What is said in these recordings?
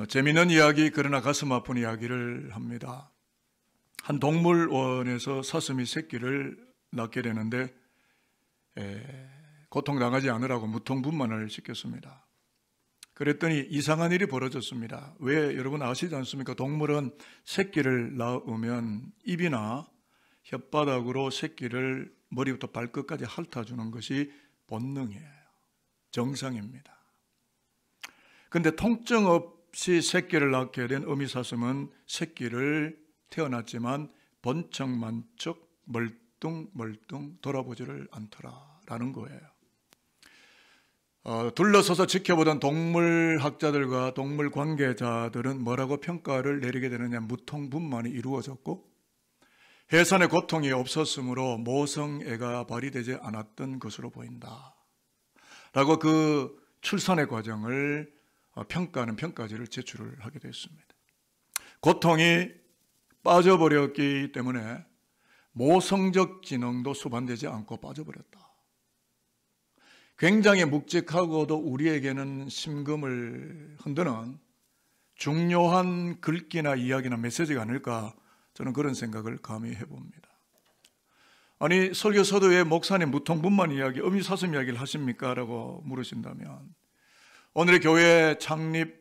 재미있는 이야기, 그러나 가슴 아픈 이야기를 합니다. 한 동물원에서 사슴이 새끼를 낳게 되는데 고통당하지 않으라고 무통분만을 시켰습니다. 그랬더니 이상한 일이 벌어졌습니다. 왜 여러분 아시지 않습니까? 동물은 새끼를 낳으면 입이나 혓바닥으로 새끼를 머리부터 발끝까지 핥아주는 것이 본능이에요. 정상입니다. 그런데 통증 없이 새끼를 낳게 된 어미사슴은 새끼를 태어났지만 번쩍만쩍 멀뚱멀뚱 돌아보지를 않더라라는 거예요. 둘러서서 지켜보던 동물학자들과 동물 관계자들은 뭐라고 평가를 내리게 되느냐, 무통분만이 이루어졌고 해산의 고통이 없었으므로 모성애가 발휘되지 않았던 것으로 보인다 라고 그 출산의 과정을 평가하는 평가지를 제출을 하게 됐습니다. 고통이 빠져버렸기 때문에 모성적 기능도 수반되지 않고 빠져버렸다. 굉장히 묵직하고도 우리에게는 심금을 흔드는 중요한 글귀나 이야기나 메시지가 아닐까, 저는 그런 생각을 감히 해봅니다. 아니, 설교서도 왜 목사님 무통분만 이야기, 어미사슴 이야기를 하십니까? 라고 물으신다면, 오늘의 교회 창립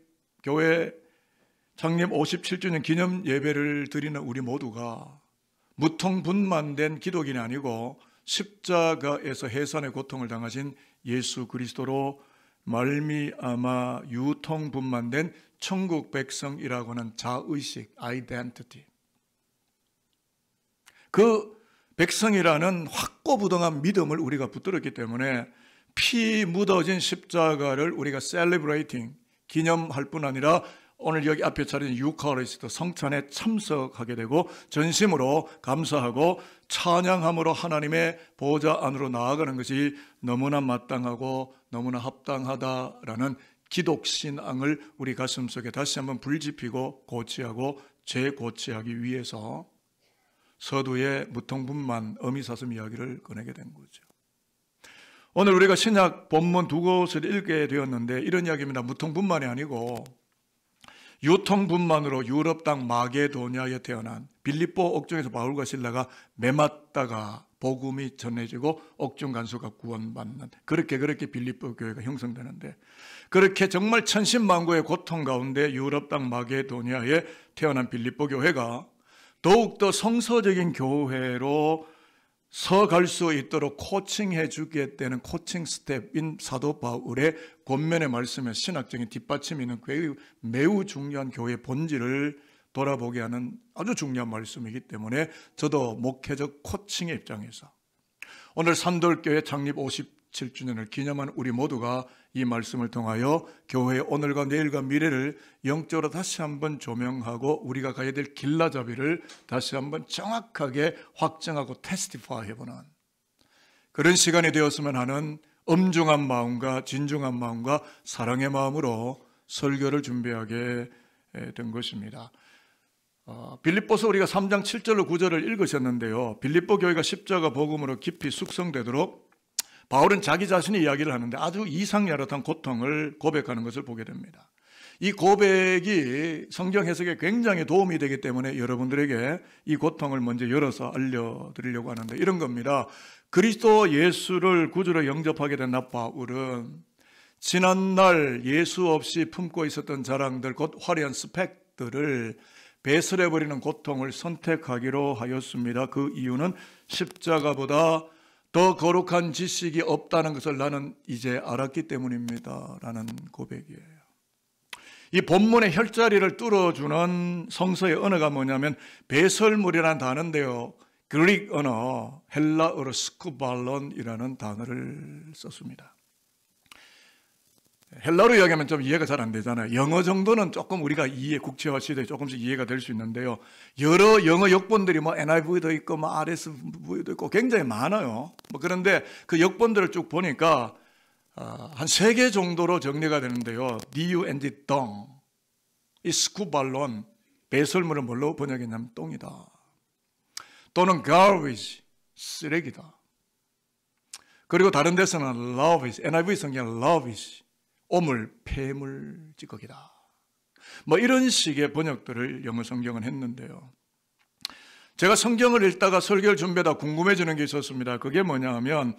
57주년 기념 예배를 드리는 우리 모두가 무통분만된 기독인이 아니고 십자가에서 해산의 고통을 당하신 예수 그리스도로 말미암아 유통분만된 천국 백성이라고 하는 자의식, 아이덴티티, 그 백성이라는 확고부동한 믿음을 우리가 붙들었기 때문에 피 묻어진 십자가를 우리가 셀리브레이팅, 기념할 뿐 아니라 오늘 여기 앞에 차린 유카리스트 성찬에 참석하게 되고 전심으로 감사하고 찬양함으로 하나님의 보좌 안으로 나아가는 것이 너무나 마땅하고 너무나 합당하다라는 기독신앙을 우리 가슴속에 다시 한번 불지피고 고치하고 재고치하기 위해서 서두에 무통분만 어미사슴 이야기를 꺼내게 된 거죠. 오늘 우리가 신약 본문 두 곳을 읽게 되었는데 이런 이야기입니다. 무통분만이 아니고 유통분만으로 유럽 땅 마게도냐에 태어난 빌립보 옥중에서 바울과 실라가 매맞다가 복음이 전해지고 옥중 간수가 구원받는, 그렇게 빌립보 교회가 형성되는데, 그렇게 정말 천신만고의 고통 가운데 유럽 땅 마게도냐에 태어난 빌립보 교회가 더욱더 성서적인 교회로 서갈 수 있도록 코칭해 주겠다는 코칭 스텝인 사도 바울의 권면의 말씀에 신학적인 뒷받침이 있는 매우 중요한 교회의 본질을 돌아보게 하는 아주 중요한 말씀이기 때문에 저도 목회적 코칭의 입장에서 오늘 산돌교회 창립 57주년을 기념한 우리 모두가 이 말씀을 통하여 교회의 오늘과 내일과 미래를 영적으로 다시 한번 조명하고 우리가 가야 될 길라잡이를 다시 한번 정확하게 확정하고 테스티파이 해보는 그런 시간이 되었으면 하는 엄중한 마음과 진중한 마음과 사랑의 마음으로 설교를 준비하게 된 것입니다. 빌립보서 우리가 3장 7절로 9절을 읽으셨는데요, 빌립보 교회가 십자가 복음으로 깊이 숙성되도록 바울은 자기 자신의 이야기를 하는데 아주 이상야릇한 고통을 고백하는 것을 보게 됩니다. 이 고백이 성경 해석에 굉장히 도움이 되기 때문에 여러분들에게 이 고통을 먼저 열어서 알려드리려고 하는데 이런 겁니다. 그리스도 예수를 구주로 영접하게 된 나 바울은 지난날 예수 없이 품고 있었던 자랑들, 곧 화려한 스펙들을 배설해버리는 고통을 선택하기로 하였습니다. 그 이유는 십자가보다 더 거룩한 지식이 없다는 것을 나는 이제 알았기 때문입니다 라는 고백이에요. 이 본문의 혈자리를 뚫어주는 성서의 언어가 뭐냐면 배설물이라는 단어인데요, 그릭 언어 헬라어로 스쿠발론이라는 단어를 썼습니다. 헬라어로 이야기하면 좀 이해가 잘 안 되잖아요. 영어 정도는 조금 우리가 국제화 시대에 조금씩 이해가 될 수 있는데요, 여러 영어 역본들이 NIV도 있고 RSV도 있고 굉장히 많아요. 그런데 그 역본들을 쭉 보니까 한 3개 정도로 정리가 되는데요, DUND 똥, 이 스쿠발론 배설물을 뭘로 번역했냐면 똥이다, 또는 garbage 쓰레기다, 그리고 다른 데서는 rubbish, NIV 성경은 rubbish 오물, 폐물 찌꺼기다. 뭐 이런 식의 번역들을 영어 성경은 했는데요. 제가 성경을 읽다가 설교를 준비하다 궁금해지는 게 있었습니다. 그게 뭐냐 하면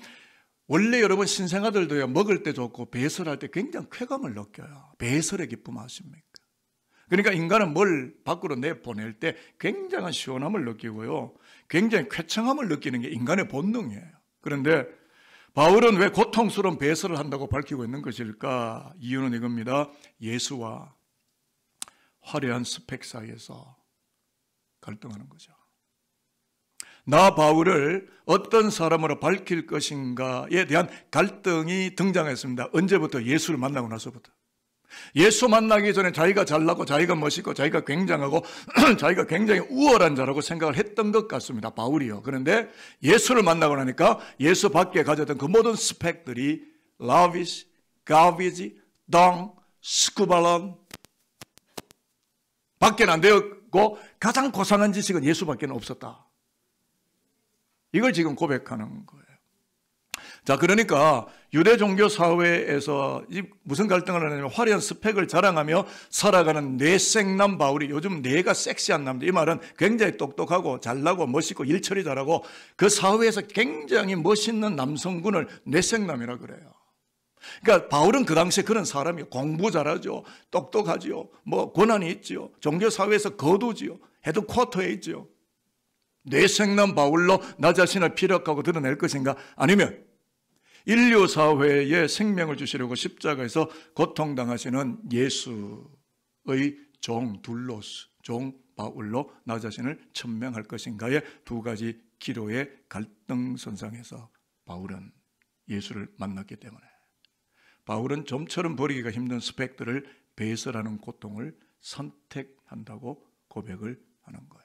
원래 여러분 신생아들도요, 먹을 때 좋고 배설할 때 굉장히 쾌감을 느껴요. 배설의 기쁨 아십니까? 그러니까 인간은 뭘 밖으로 내보낼 때 굉장한 시원함을 느끼고요, 굉장히 쾌청함을 느끼는 게 인간의 본능이에요. 그런데 바울은 왜 고통스러운 배설을 한다고 밝히고 있는 것일까? 이유는 이겁니다. 예수와 화려한 스펙 사이에서 갈등하는 거죠. 나 바울을 어떤 사람으로 밝힐 것인가에 대한 갈등이 등장했습니다. 언제부터? 예수를 만나고 나서부터. 예수 만나기 전에 자기가 잘나고 자기가 멋있고 자기가 굉장하고 자기가 굉장히 우월한 자라고 생각을 했던 것 같습니다. 바울이요. 그런데 예수를 만나고 나니까 예수 밖에 가졌던 그 모든 스펙들이 lavish, garbage, dung, scubalon 밖에는 안 되었고 가장 고상한 지식은 예수밖에는 없었다. 이걸 지금 고백하는 거예요. 자, 그러니까 유대 종교 사회에서 무슨 갈등을 하냐면 화려한 스펙을 자랑하며 살아가는 뇌생남 바울이, 요즘 뇌가 섹시한 남자, 이 말은 굉장히 똑똑하고 잘나고 멋있고 일처리 잘하고 그 사회에서 굉장히 멋있는 남성군을 뇌생남이라 그래요. 그러니까 바울은 그 당시에 그런 사람이요. 공부 잘하죠. 똑똑하지요. 뭐 권한이 있지요. 종교 사회에서 거두지요. 헤드쿼터에 있지요. 뇌생남 바울로 나 자신을 피력하고 드러낼 것인가? 아니면 인류 사회에 생명을 주시려고 십자가에서 고통당하시는 예수의 종 둘로스, 종 바울로 나 자신을 천명할 것인가의 두 가지 기로의 갈등선상에서 바울은 예수를 만났기 때문에 바울은 좀처럼 버리기가 힘든 스펙들을 배설하는 고통을 선택한다고 고백을 하는 거예요.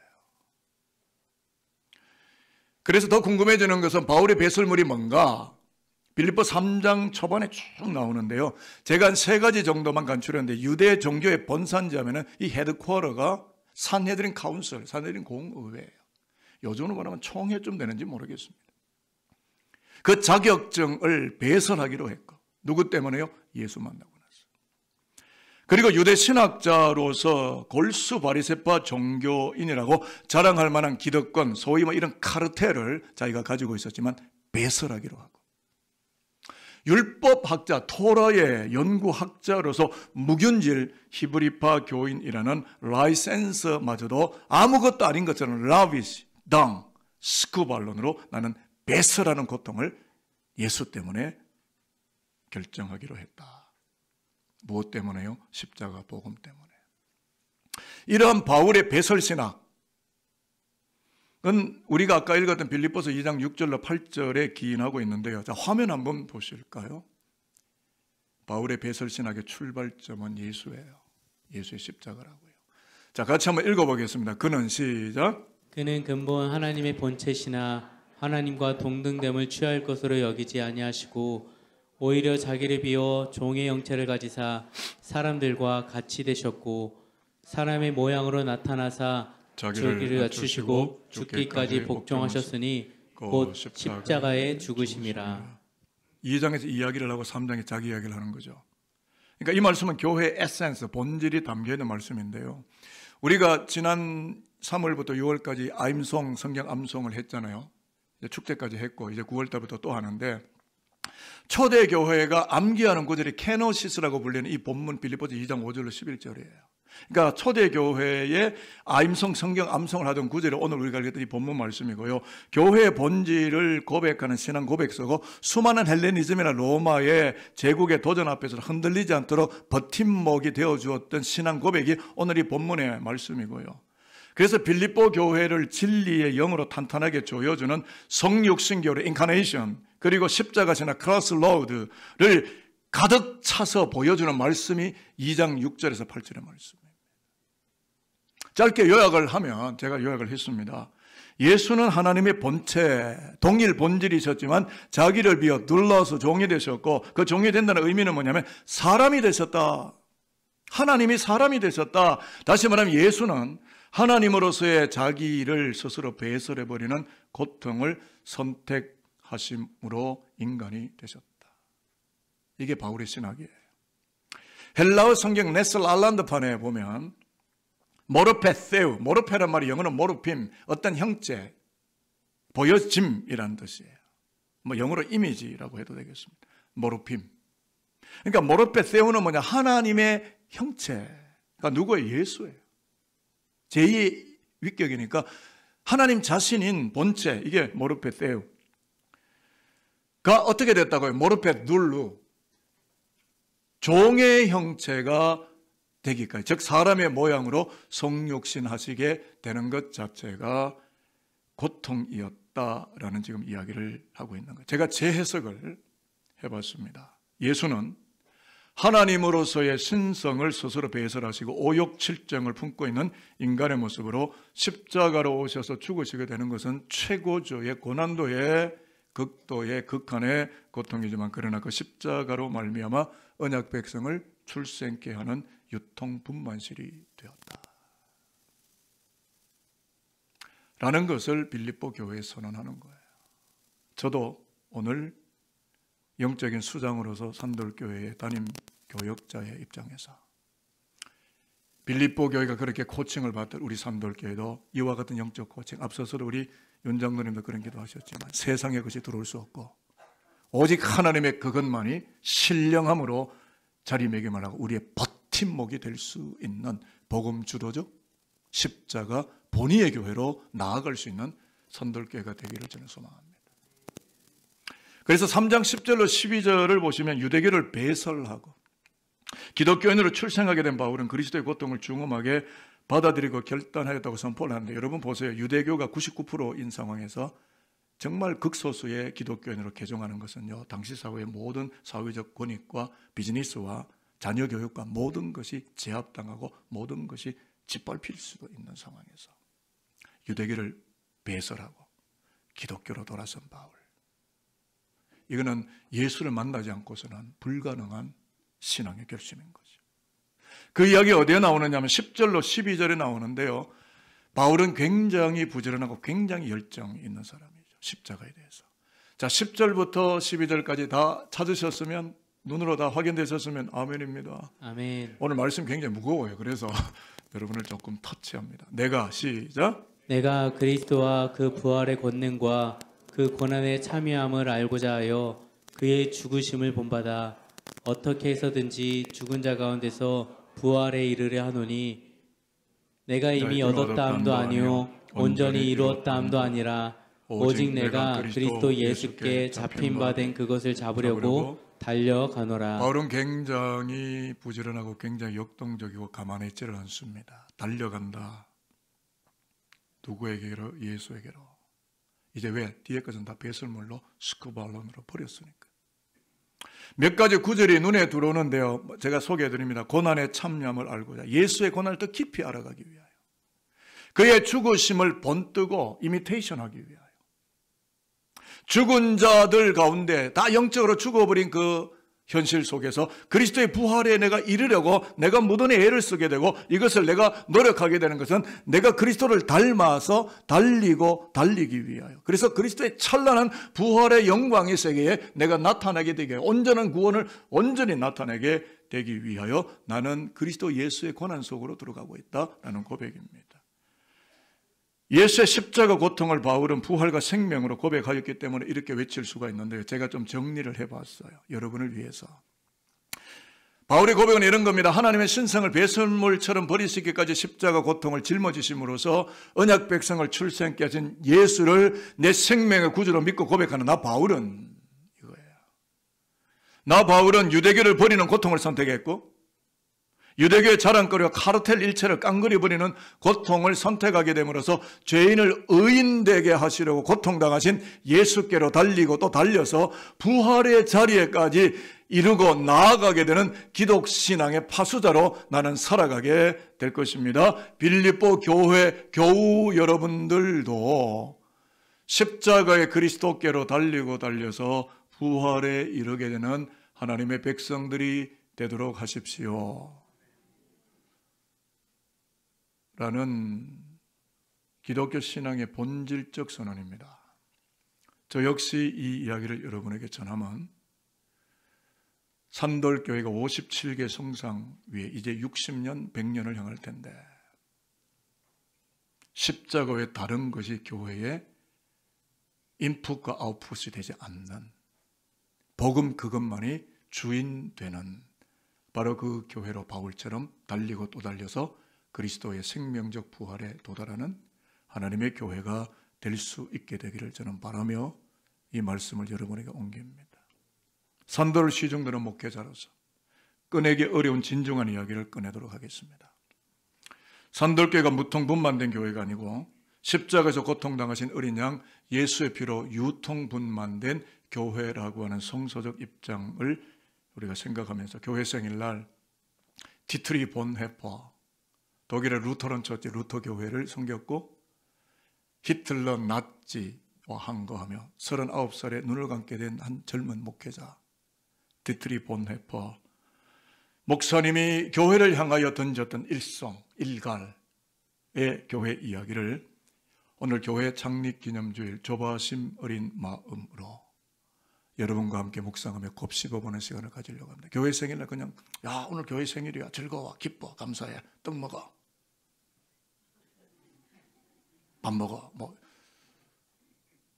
그래서 더 궁금해지는 것은 바울의 배설물이 뭔가? 빌립보 3장 초반에 쭉 나오는데요. 제가 한 3가지 정도만 간추렸는데 유대 종교의 본산지 하면은 이 헤드쿼터가 산헤드린 카운슬, 산헤드린 공의회예요. 요즘으로 말하면 총회쯤 되는지 모르겠습니다. 그 자격증을 배설하기로 했고, 누구 때문에요? 예수 만나고 나서. 그리고 유대 신학자로서 골수 바리새파 종교인이라고 자랑할 만한 기득권, 소위 뭐 이런 카르텔을 자기가 가지고 있었지만 배설하기로 하고, 율법학자, 토라의 연구학자로서 무균질 히브리파 교인이라는 라이센스마저도 아무것도 아닌 것처럼 라비시, 당, 스쿠발론으로 나는 배설하는 고통을 예수 때문에 결정하기로 했다. 무엇 때문에요? 십자가 복음 때문에. 이러한 바울의 배설신학은 우리가 아까 읽었던 빌립보서 2장 6절로 8절에 기인하고 있는데요. 자, 화면 한번 보실까요? 바울의 배설신학의 출발점은 예수예요. 예수의 십자가라고요. 자, 같이 한번 읽어보겠습니다. 그는 시작. 그는 근본 하나님의 본체시나 하나님과 동등됨을 취할 것으로 여기지 아니하시고 오히려 자기를 비워 종의 형체를 가지사 사람들과 같이 되셨고 사람의 모양으로 나타나사 자기를 낮추시고 죽기까지 복종하셨으니 곧 십자가에 죽으심이라. 2장에서 이야기를 하고 3장에 자기 이야기를 하는 거죠. 그러니까 이 말씀은 교회의 에센스, 본질이 담겨있는 말씀인데요. 우리가 지난 3월부터 6월까지 아임송, 성경 암송을 했잖아요. 이제 축제까지 했고 이제 9월달부터 또 하는데, 초대교회가 암기하는 구절이 케노시스라고 불리는 이 본문 빌립보서 2장 5절로 11절이에요. 그러니까 초대교회의 아임송, 성경 암송을 하던 구절이 오늘 우리가 읽었던 이 본문 말씀이고요. 교회의 본질을 고백하는 신앙 고백서고 수많은 헬레니즘이나 로마의 제국의 도전 앞에서 흔들리지 않도록 버팀목이 되어주었던 신앙 고백이 오늘 이 본문의 말씀이고요. 그래서 빌립보 교회를 진리의 영으로 탄탄하게 조여주는 성육신교의 인카네이션, 그리고 십자가시나 크로스 로드를 가득 차서 보여주는 말씀이 2장 6절에서 8절의 말씀입니다. 짧게 요약을 하면, 제가 요약을 했습니다. 예수는 하나님의 본체, 동일 본질이셨지만 자기를 비워 눌러서 종이 되셨고, 그 종이 된다는 의미는 뭐냐면 사람이 되셨다. 하나님이 사람이 되셨다. 다시 말하면 예수는 하나님으로서의 자기를 스스로 배설해버리는 고통을 선택하심으로 인간이 되셨다. 이게 바울의 신학이에요. 헬라어 성경 네슬 알란드판에 보면 모르페세우, 모르페란 말이 영어는 모르핌, 어떤 형체, 보여짐이라는 뜻이에요. 뭐 영어로 이미지라고 해도 되겠습니다. 모르핌. 그러니까 모르페세우는 뭐냐? 하나님의 형체가 누구예요? 예수예요. 제2의 위격이니까 하나님 자신인 본체, 이게 모르페세우가 어떻게 됐다고요? 모르페둘루, 종의 형체가 되기까지, 즉 사람의 모양으로 성육신하시게 되는 것 자체가 고통이었다라는 지금 이야기를 하고 있는 거예요. 제가 재해석을 해봤습니다. 예수는 하나님으로서의 신성을 스스로 배설하시고 오욕칠정을 품고 있는 인간의 모습으로 십자가로 오셔서 죽으시게 되는 것은 최고조의 고난도의 극도의 극한의 고통이지만, 그러나 그 십자가로 말미암아 언약 백성을 출생케 하는 유통분만실이 되었다 라는 것을 빌립보 교회에 선언하는 거예요. 저도 오늘 영적인 수장으로서 산돌교회의 담임 교역자의 입장에서 빌립보 교회가 그렇게 코칭을 받던 우리 산돌교회도 이와 같은 영적 코칭, 앞서서도 우리 윤장로님도 그런 기도하셨지만 세상에 그것이 들어올 수 없고 오직 하나님의 그것만이 신령함으로 자리매김을 하고 우리의 버팀목이 될 수 있는 복음 주도적 십자가 본의의 교회로 나아갈 수 있는 산돌교회가 되기를 저는 소망합니다. 그래서 3장 10절로 12절을 보시면 유대교를 배설하고 기독교인으로 출생하게 된 바울은 그리스도의 고통을 중엄하게 받아들이고 결단하였다고 선포를 하는데, 여러분 보세요. 유대교가 99%인 상황에서 정말 극소수의 기독교인으로 개종하는 것은요, 당시 사회의 모든 사회적 권익과 비즈니스와 자녀 교육과 모든 것이 제압당하고 모든 것이 짓밟힐 수도 있는 상황에서 유대교를 배설하고 기독교로 돌아선 바울, 이거는 예수를 만나지 않고서는 불가능한 신앙의 결심인 거죠. 그 이야기 어디에 나오느냐 하면 10절로 12절에 나오는데요, 바울은 굉장히 부지런하고 굉장히 열정이 있는 사람이죠. 십자가에 대해서. 자, 10절부터 12절까지 다 찾으셨으면, 눈으로 다 확인되셨으면 아멘입니다. 아멘. 오늘 말씀 굉장히 무거워요. 그래서 여러분을 조금 터치합니다. 내가, 시작. 내가 그리스도와 그 부활의 권능과 그 고난의 참여함을 알고자 하여 그의 죽으심을 본받아 어떻게 해서든지 죽은 자 가운데서 부활에 이르려 하노니, 내가 이미 얻었다 함도 아니요 온전히 이루었다 함도 아니라 오직 내가 그리스도 예수께 잡힌 바 된 그것을 잡으려고 달려가노라. 바울은 굉장히 부지런하고 굉장히 역동적이고 가만히 있지를 않습니다. 달려간다. 누구에게로? 예수에게로. 이제 왜? 뒤에 것은 다 배설물로 스쿠발론으로 버렸으니까. 몇 가지 구절이 눈에 들어오는데요, 제가 소개해드립니다. 고난의 참여함을 알고자, 예수의 고난을 더 깊이 알아가기 위하여, 그의 죽으심을 본뜨고 이미테이션하기 위하여, 죽은 자들 가운데 다 영적으로 죽어버린 그 현실 속에서 그리스도의 부활에 내가 이르려고 내가 무던히 애를 쓰게 되고, 이것을 내가 노력하게 되는 것은 내가 그리스도를 닮아서 달리기 위하여, 그래서 그리스도의 찬란한 부활의 영광의 세계에 내가 나타나게 되게, 온전한 구원을 온전히 나타내게 되기 위하여 나는 그리스도 예수의 고난 속으로 들어가고 있다라는 고백입니다. 예수의 십자가 고통을 바울은 부활과 생명으로 고백하였기 때문에 이렇게 외칠 수가 있는데요, 제가 좀 정리를 해봤어요. 여러분을 위해서. 바울의 고백은 이런 겁니다. 하나님의 신성을 배설물처럼 버리시기까지 십자가 고통을 짊어지심으로써 언약 백성을 출생케 하신 예수를 내 생명의 구주로 믿고 고백하는 나 바울은 이거예요. 나 바울은 유대교를 버리는 고통을 선택했고, 유대교의 자랑거리와 카르텔 일체를 깡그리버리는 고통을 선택하게 됨으로써 죄인을 의인되게 하시려고 고통당하신 예수께로 달리고 또 달려서 부활의 자리에까지 이루고 나아가게 되는 기독신앙의 파수자로 나는 살아가게 될 것입니다. 빌립보 교회 교우 여러분들도 십자가의 그리스도께로 달려서 부활에 이르게 되는 하나님의 백성들이 되도록 하십시오 라는 기독교 신앙의 본질적 선언입니다. 저 역시 이 이야기를 여러분에게 전하면 산돌교회가 57개 성상 위에 이제 60년, 100년을 향할 텐데 십자가 외 다른 것이 교회의 인풋과 아웃풋이 되지 않는 복음 그것만이 주인 되는 바로 그 교회로 바울처럼 달리고 또 달려서 그리스도의 생명적 부활에 도달하는 하나님의 교회가 될 수 있게 되기를 저는 바라며 이 말씀을 여러분에게 옮깁니다. 산돌 시중되는 목회자로서 꺼내기 어려운 진중한 이야기를 꺼내도록 하겠습니다. 산돌교회가 무통분만된 교회가 아니고 십자가에서 고통당하신 어린 양 예수의 피로 유통분만된 교회라고 하는 성서적 입장을 우리가 생각하면서 교회 생일날 디트리 본헤퍼 독일의 루터론 처치 루터 교회를 섬겼고 히틀러 나치와 항거하며 39살에 눈을 감게 된 한 젊은 목회자 디트리 본헤퍼 목사님이 교회를 향하여 던졌던 일갈의 교회 이야기를 오늘 교회 창립기념주일 조바심 어린 마음으로 여러분과 함께 묵상하며 곱씹어보는 시간을 가지려고 합니다. 교회 생일날 그냥 야 오늘 교회 생일이야 즐거워 기뻐 감사해 떡 먹어 밥 먹어 뭐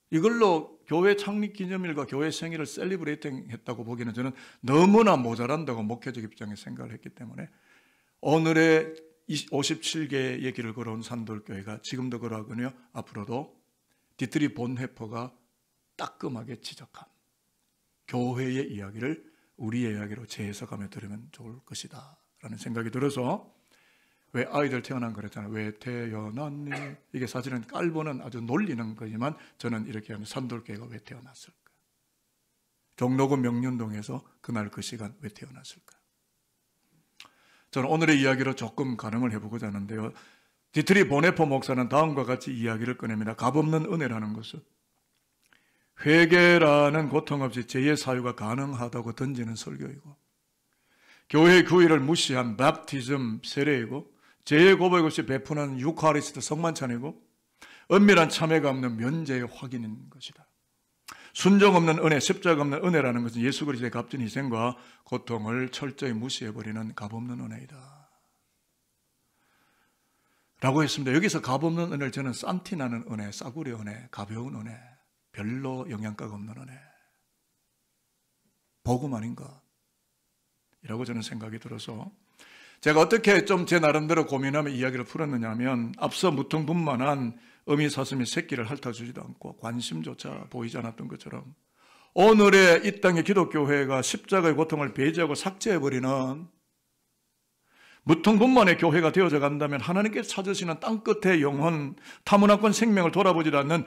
이걸로 교회 창립 기념일과 교회 생일을 셀리브레이팅 했다고 보기에는 저는 너무나 모자란다고 목회적 입장에 생각을 했기 때문에 오늘의 57개의 길을 걸어온 산돌교회가 지금도 걸어가거든요. 앞으로도 디트리 본헤퍼가 따끔하게 지적한 교회의 이야기를 우리의 이야기로 재해석하며 들으면 좋을 것이다 라는 생각이 들어서 왜 아이들 태어난 그랬잖아요. 왜 태어났니? 이게 사실은 깔보는 아주 놀리는 거지만 저는 이렇게 하면 산돌교회가 왜 태어났을까? 종로구 명륜동에서 그날 그 시간 왜 태어났을까? 저는 오늘의 이야기로 조금 가늠을 해보고자 하는데요. 디트리 보네퍼 목사는 다음과 같이 이야기를 꺼냅니다. 값없는 은혜라는 것은 회개라는 고통 없이 죄의 사유가 가능하다고 던지는 설교이고 교회의 구의를 무시한 밥티즘 세례이고 죄의 고백 없이 베푸는 유카리스트 성만찬이고 은밀한 참회가 없는 면죄의 확인인 것이다. 순종 없는 은혜, 십자가 없는 은혜라는 것은 예수 그리스도의 값진 희생과 고통을 철저히 무시해버리는 값없는 은혜이다 라고 했습니다. 여기서 값없는 은혜를 저는 산티나는 은혜, 싸구려 은혜, 가벼운 은혜, 별로 영양가가 없는 은혜 복음 아닌가 이라고 저는 생각이 들어서 제가 어떻게 좀 제 나름대로 고민하며 이야기를 풀었느냐 하면 앞서 무통분만한 어미사슴이 새끼를 핥아주지도 않고 관심조차 보이지 않았던 것처럼 오늘의 이 땅의 기독교회가 십자가의 고통을 배제하고 삭제해버리는 무통분만의 교회가 되어져 간다면 하나님께서 찾으시는 땅끝의 영혼, 타문화권 생명을 돌아보지도 않는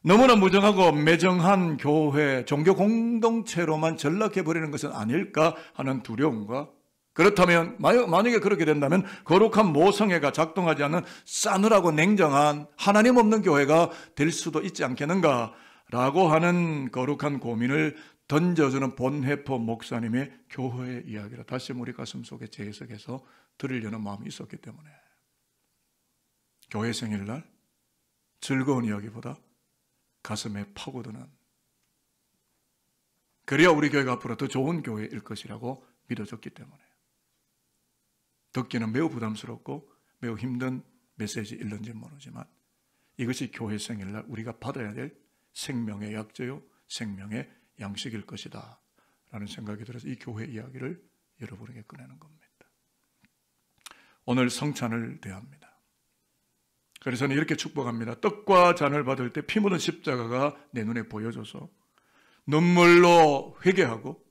너무나 무정하고 매정한 교회, 종교 공동체로만 전락해버리는 것은 아닐까 하는 두려움과 그렇다면 만약에 그렇게 된다면 거룩한 모성애가 작동하지 않는 싸늘하고 냉정한 하나님 없는 교회가 될 수도 있지 않겠는가 라고 하는 거룩한 고민을 던져주는 본헤퍼 목사님의 교회의 이야기를 다시 우리 가슴속에 재해석해서 들으려는 마음이 있었기 때문에 교회 생일날 즐거운 이야기보다 가슴에 파고드는 그래야 우리 교회가 앞으로 더 좋은 교회일 것이라고 믿어졌기 때문에 듣기는 매우 부담스럽고 매우 힘든 메시지일는지 모르지만 이것이 교회 생일날 우리가 받아야 될 생명의 약재요 생명의 양식일 것이다 라는 생각이 들어서 이 교회 이야기를 여러분에게 꺼내는 겁니다. 오늘 성찬을 대합니다. 그래서 저는 이렇게 축복합니다. 떡과 잔을 받을 때 피 묻은 십자가가 내 눈에 보여져서 눈물로 회개하고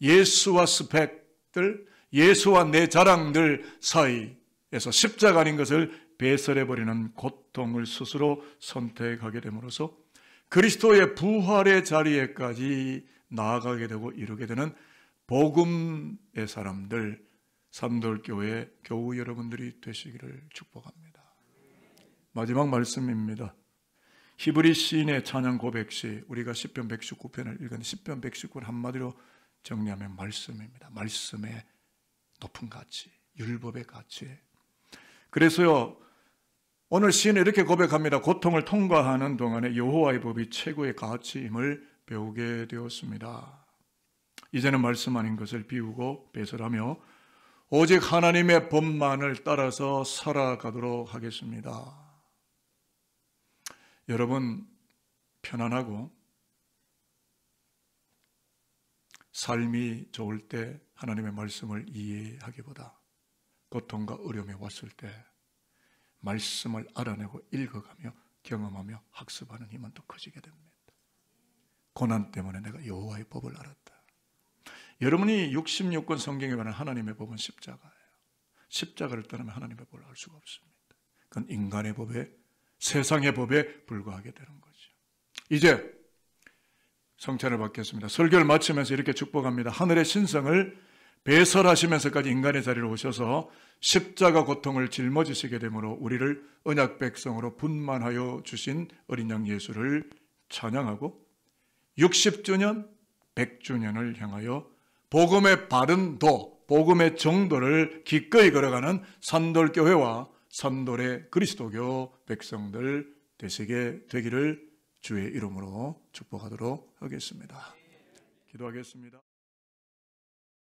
예수와 스펙들, 예수와 내 자랑들 사이에서 십자가 아닌 것을 배설해버리는 고통을 스스로 선택하게 됨으로써 그리스도의 부활의 자리에까지 나아가게 되고 이루게 되는 복음의 사람들, 산돌교회 교우 여러분들이 되시기를 축복합니다. 마지막 말씀입니다. 히브리 시인의 찬양 고백시 우리가 시편 119편을 읽은 시편 119는 한마디로 정리하면 말씀입니다. 말씀의 높은 가치, 율법의 가치. 그래서요 오늘 시인은 이렇게 고백합니다. 고통을 통과하는 동안에 여호와의 법이 최고의 가치임을 배우게 되었습니다. 이제는 말씀 아닌 것을 비우고 배설하며 오직 하나님의 법만을 따라서 살아가도록 하겠습니다. 여러분, 편안하고 삶이 좋을 때 하나님의 말씀을 이해하기보다 고통과 어려움이 왔을 때 말씀을 알아내고 읽어가며 경험하며 학습하는 힘은 더 커지게 됩니다. 고난 때문에 내가 여호와의 법을 알았다. 여러분이 66권 성경에 관한 하나님의 법은 십자가예요. 십자가를 떠나면 하나님의 법을 알 수가 없습니다. 그건 인간의 법에, 세상의 법에 불과하게 되는 거죠. 이제 성찬을 받겠습니다. 설교를 마치면서 이렇게 축복합니다. 하늘의 신성을 배설하시면서까지 인간의 자리로 오셔서 십자가 고통을 짊어지시게 되므로 우리를 언약 백성으로 분만하여 주신 어린 양 예수를 찬양하고 60주년, 100주년을 향하여 복음의 바른 도, 복음의 정도를 기꺼이 걸어가는 산돌교회와 산돌의 그리스도교 백성들 되시게 되기를 주의 이름으로 축복하도록 하겠습니다. 기도하겠습니다.